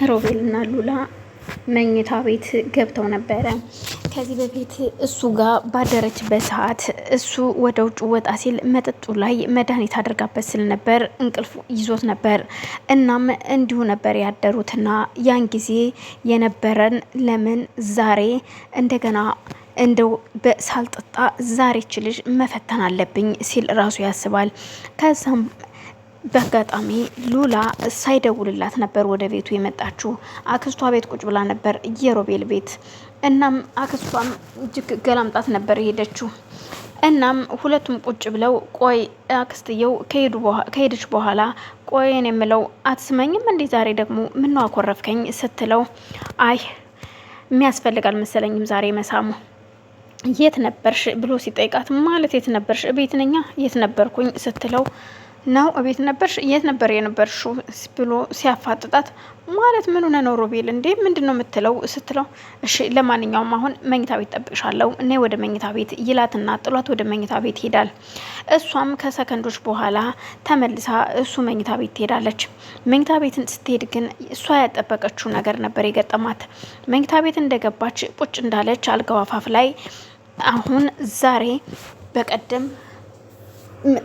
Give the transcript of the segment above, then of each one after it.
ሮቤልና ሉላ መኝታ ቤት ገብተው ነበረ። ከዚህ በፊት እሱ ጋር ባደረችበት ሰዓት እሱ ወደ ውጭ ወጣ ሲል መጠጡ ላይ መድኃኒት አድርጋበት ስል ነበር እንቅልፍ ይዞት ነበር። እናም እንዲሁ ነበር ያደሩትና ያን ጊዜ የነበረን ለምን ዛሬ እንደገና እንደው ሳልጠጣ ዛሬ ልጅ መፈተን አለብኝ ሲል ራሱ ያስባል። ከዛም በአጋጣሚ ሉላ ሳይደውልላት ነበር ወደ ቤቱ የመጣችው። አክስቷ ቤት ቁጭ ብላ ነበር የሮቤል ቤት። እናም አክስቷም እጅግ ገላምጣት ነበር የሄደችው። እናም ሁለቱም ቁጭ ብለው ቆይ አክስትየው ከሄደች በኋላ ቆይን የምለው አትስመኝም እንዴ ዛሬ ደግሞ ምነው አኮረፍከኝ ስትለው አይ የሚያስፈልግ አልመሰለኝም ዛሬ መሳሙ የት ነበርሽ ብሎ ሲጠይቃት ማለት የት ነበርሽ ቤት ነኛ የት ነበርኩኝ ስትለው ነው እቤት ነበርሽ የት ነበር የነበርሽው ብሎ ሲያፋጥጣት ማለት ምን ሆነ ነው ሮቤል እንዴ ምንድነው የምትለው ስትለው እሺ ለማንኛውም አሁን መኝታ ቤት ጠብቅሻለሁ እኔ ወደ መኝታ ቤት ይላትና ጥሏት ወደ መኝታ ቤት ይሄዳል። እሷም ከሰከንዶች በኋላ ተመልሳ እሱ መኝታ ቤት ትሄዳለች። መኝታ ቤትን ስትሄድ ግን እሷ ያጠበቀችው ነገር ነበር የገጠማት። መኝታ ቤት እንደገባች ቁጭ እንዳለች አልጋው አፋፍ ላይ አሁን ዛሬ በቀደም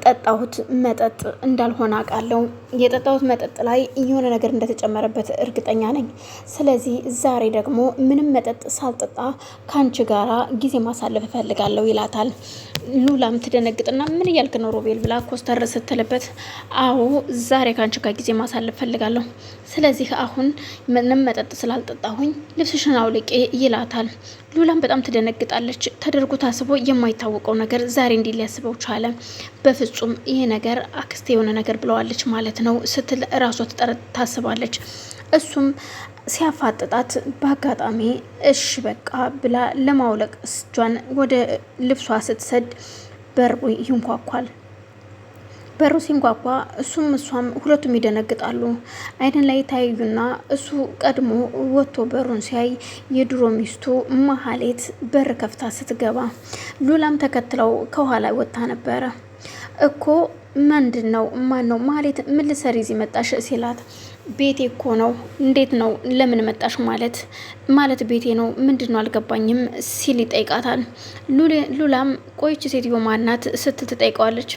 ጠጣሁት መጠጥ እንዳልሆነ አውቃለሁ። የጠጣሁት መጠጥ ላይ የሆነ ነገር እንደተጨመረበት እርግጠኛ ነኝ። ስለዚህ ዛሬ ደግሞ ምንም መጠጥ ሳልጠጣ ካንቺ ጋራ ጊዜ ማሳለፍ እፈልጋለሁ ይላታል። ሉላም ትደነግጥና ምን እያልክ ነው ሮቤል ብላ ኮስተር ስትልበት አዎ ዛሬ ካንቺ ጋር ጊዜ ማሳለፍ እፈልጋለሁ። ስለዚህ አሁን ምንም መጠጥ ስላልጠጣሁኝ ልብስሽን አውልቄ ይላታል። ሉላም በጣም ትደነግጣለች። ተደርጎ ታስቦ የማይታወቀው ነገር ዛሬ እንዲህ ሊያስበው ቻለ። በፍጹም ይሄ ነገር አክስቴ የሆነ ነገር ብለዋለች ማለት ነው ስትል እራሷ ታስባለች። እሱም ሲያፋጥጣት በአጋጣሚ እሺ በቃ ብላ ለማውለቅ እጇን ወደ ልብሷ ስትሰድ በሩ ይንኳኳል። በሩ ሲንኳኳ እሱም እሷም ሁለቱም ይደነግጣሉ። አይን ላይ ታዩና እሱ ቀድሞ ወጥቶ በሩን ሲያይ የድሮ ሚስቱ መሀሌት በር ከፍታ ስትገባ ሉላም ተከትለው ከኋላ ወጥታ ነበረ። እኮ ምንድነው ማን ነው ማለት ምን ልትሰሪ እዚህ መጣሽ ሲላት ቤቴ እኮ ነው እንዴት ነው ለምን መጣሽ ማለት ቤቴ ነው ምንድነው አልገባኝም ሲል ይጠይቃታል። ሉላም ቆይች ሴትዮ ማናት ስትል ትጠይቀዋለች።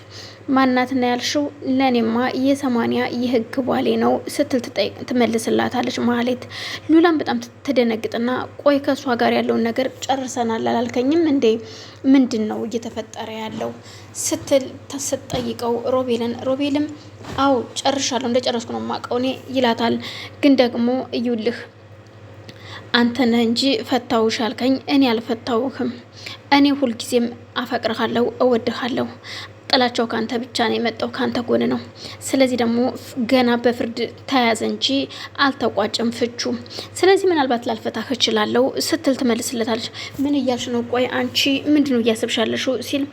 ማናት ነው ያልሽው ለኔማ የ80 የህግ ባሌ ነው ስትል ትመልስላታለች ማለት። ሉላም በጣም ትደነግጥና ቆይ ከሷ ጋር ያለውን ነገር ጨርሰናል አላልከኝም እንዴ ምንድነው እየተፈጠረ ያለው ስትል ተጠይቀው ሮቤልም አው ጨርሻለሁ እንደጨረስኩ ነው ማቀው እኔ ይላታል። ግን ደግሞ እዩልህ አንተ ነህ እንጂ ፈታውሽ አልከኝ እኔ አልፈታውህም። እኔ ሁልጊዜም አፈቅርሃለሁ እወድሃለሁ። ጥላቸው ካንተ ብቻ ነው የመጣው ካንተ ጎን ነው። ስለዚህ ደግሞ ገና በፍርድ ተያዘ እንጂ አልተቋጨም ፍቹ። ስለዚህ ምናልባት ላልፈታህ እችላለሁ ስትል ትመልስለታለች። ምን እያልሽ ነው ቆይ አንቺ ምንድነው እያሰብሻለሽ ሲል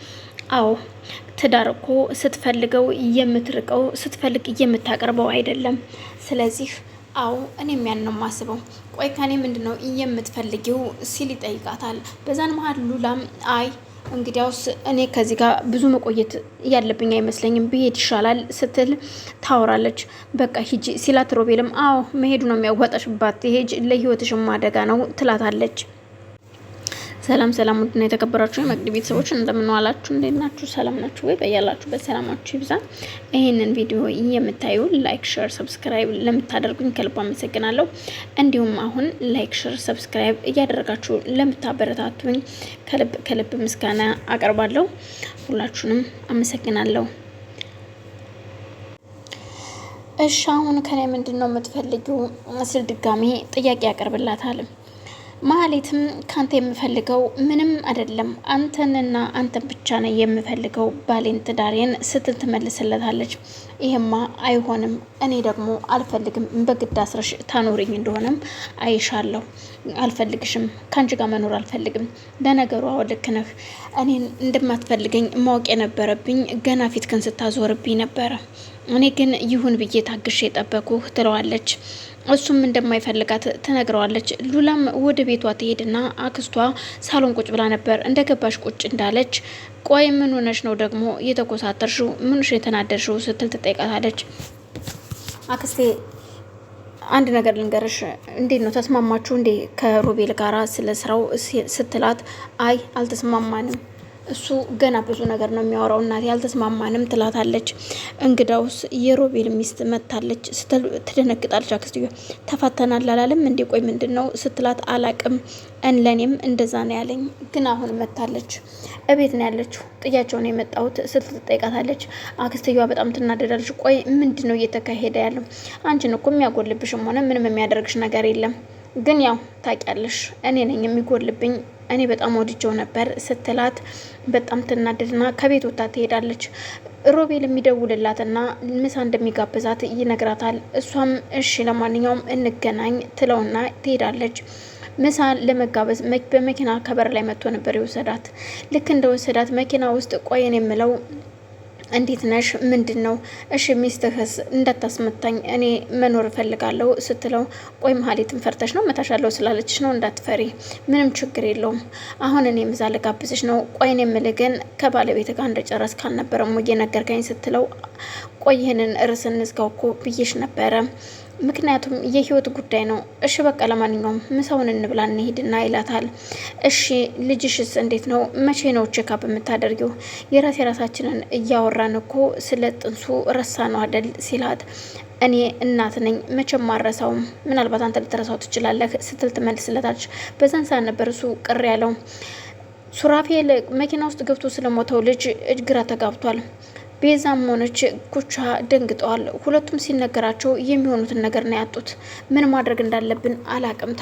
አዎ ትዳር እኮ ስትፈልገው የምትርቀው ስትፈልግ የምታቀርበው አይደለም። ስለዚህ አዎ እኔም ያን ነው የማስበው። ቆይ ከኔ ምንድነው የምትፈልጊው ሲል ይጠይቃታል። በዛን መሀል ሉላም አይ እንግዲያውስ እኔ ከዚህ ጋር ብዙ መቆየት ያለብኝ አይመስለኝም ብሄድ ይሻላል ስትል ታወራለች። በቃ ሂጂ ሲላት ሮቤልም አዎ መሄዱ ነው የሚያዋጣሽባት ሂጂ ለህይወትሽም አደጋ ነው ትላታለች። ሰላም ሰላም ውድና የተከበራችሁ የመቅዲ ቤተሰቦች እንደምን ዋላችሁ እንዴት ናችሁ ሰላም ናችሁ ወይ በያላችሁበት ሰላማችሁ ይብዛ። ይሄንን ቪዲዮ የምታዩ ላይክ ሼር ሰብስክራይብ ለምታደርጉኝ ከልብ አመሰግናለሁ። እንዲሁም አሁን ላይክ ሼር ሰብስክራይብ እያደረጋችሁ ለምታበረታቱኝ ከልብ ምስጋና አቀርባለሁ። ሁላችሁንም አመሰግናለሁ። እሺ አሁን ከኔ ምንድነው የምትፈልጊው ስል ድጋሚ ጥያቄ ያቀርብላታል። ማለትም ካንተ የምፈልገው ምንም አይደለም አንተንና አንተን ብቻ ነው የምፈልገው ባሌን ትዳሬን ስትል ትመልስለታለች። ይሄማ አይሆንም እኔ ደግሞ አልፈልግም በግድ አስረሽ ታኖሪኝ እንደሆነም አይሻለሁ አልፈልግሽም ካንቺ ጋር መኖር አልፈልግም። ለነገሩ አዎ ልክ ነህ እኔን እንደማትፈልገኝ ማወቅ የነበረብኝ ገና ፊትክን ስታዞርብኝ ነበረ። እኔ ግን ይሁን ብዬ ታግሼ ጠበቁህ ትለዋለች። እሱም እንደማይፈልጋት ትነግረዋለች። ሉላም ወደ ቤቷ ትሄድና አክስቷ ሳሎን ቁጭ ብላ ነበር። እንደገባሽ ቁጭ እንዳለች ቆይ ምን ሆነሽ ነው ደግሞ የተኮሳተርሽው ምንሽ የተናደርሽው ስትል ትጠይቃታለች። አንድ ነገር ልንገርሽ፣ እንዴት ነው ተስማማችሁ እንዴ ከሮቤል ጋራ ስለ ስራው ስትላት፣ አይ አልተስማማንም፣ እሱ ገና ብዙ ነገር ነው የሚያወራው እናቴ፣ አልተስማማንም ትላታለች። እንግዳውስ የሮቤል ሚስት መታለች ስትል ትደነግጣለች። አክስትዮ ተፋተናል አላለም እንዴ? ቆይ ምንድን ነው ስትላት፣ አላቅም ለእኔም እንደዛ ነው ያለኝ፣ ግን አሁን መታለች፣ እቤት ነው ያለችው፣ ጥያቸው ነው የመጣሁት ስትል ትጠይቃታለች። አክስትየዋ በጣም ትናደዳለች። ቆይ ምንድን ነው እየተካሄደ ያለው? አንቺን እኮ የሚያጎልብሽም ሆነ ምንም የሚያደርግሽ ነገር የለም፣ ግን ያው ታውቂያለሽ እኔ ነኝ የሚጎልብኝ፣ እኔ በጣም ወድጀው ነበር ስትላት በጣም ትናደድና ከቤት ወጣ ትሄዳለች። ሮቤል የሚደውልላትና ምሳ እንደሚጋብዛት ይነግራታል። እሷም እሺ ለማንኛውም እንገናኝ ትለውና ትሄዳለች። ምሳ ለመጋበዝ በመኪና ከበር ላይ መጥቶ ነበር የወሰዳት። ልክ እንደወሰዳት መኪና ውስጥ ቆየን የምለው እንዴት ነሽ? ምንድን ነው? እሺ ሚስትህስ እንዳታስመታኝ እኔ መኖር እፈልጋለሁ ስትለው፣ ቆይ መሀሌትን ፈርተሽ ነው መታሻለሁ ስላለችሽ ነው? እንዳትፈሪ ምንም ችግር የለውም። አሁን እኔ ምሳ ልጋብዝሽ ነው። ቆይን የምልህ ግን ከባለቤት ጋር እንደጨረስክ አልነበረም እየነገርከኝ ስትለው፣ ቆይ ይህንን ርዕስ እንዝጋው እኮ ብዬሽ ነበረ፣ ምክንያቱም የህይወት ጉዳይ ነው። እሺ በቃ ለማንኛውም ምሳውን እንብላ እንሄድና ይላታል። እሺ ልጅሽስ እንዴት ነው? መቼ ነው ቼካፕ የምታደርጊው? የራሳችንን እያወራን እኮ ስለ ጥንሱ ረሳ ነው አደል ሲላት፣ እኔ እናት ነኝ መቼም አረሳውም፣ ምናልባት አንተ ልትረሳው ትችላለህ ስትል ትመልስለታለች። በዛን ሰዓት ነበር እሱ ቅር ያለው። ሱራፌል መኪና ውስጥ ገብቶ ስለሞተው ልጅ ግራ ተጋብቷል። ቤዛም ሆነች ኩቻ ደንግጠዋል። ሁለቱም ሲነገራቸው የሚሆኑትን ነገር ነው ያጡት። ምን ማድረግ እንዳለብን አላቅም።